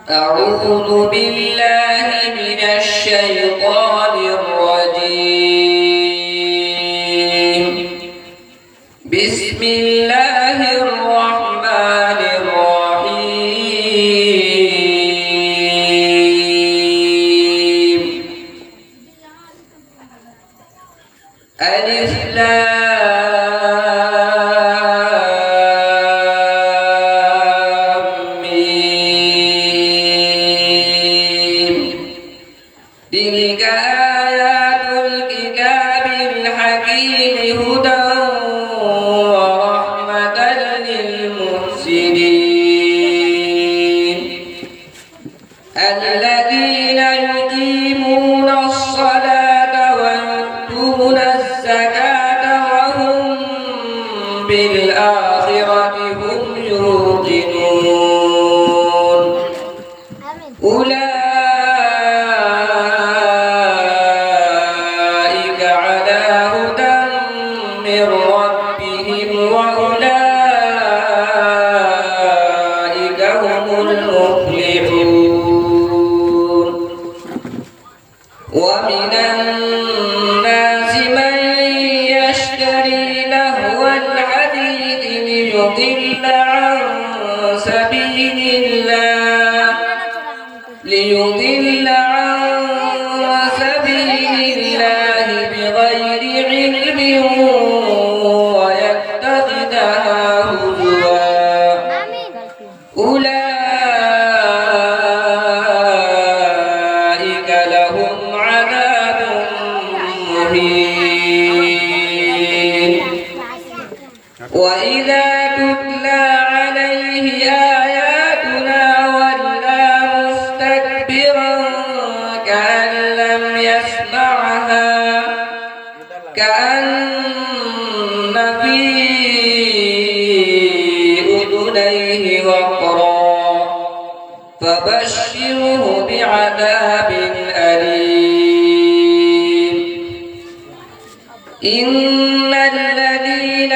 أعوذ بالله من الشيطان الرجيم. بسم الله الرحمن الرحيم. ألف لام تلك آيات الكتاب الحكيم هدى ورحمة للمحسنين الذين يقيمون الصلاة ويؤتون الزكاة وهم بالآخرة هم يوقنون أولئك على هدى من ربهم وأولئك هم المفلحون. ومن الناس من يشتري لهو الحديث ليضل عن سبيل الله بغير علم ويتخذها هزوا. أولئك لهم عذاب مهين. وإذا تتلى عليه آياتنا ولى مستكبرا كأن لم يسمعها كأن في أذنيه وقرا فبشره بعذاب أليم. إن الذين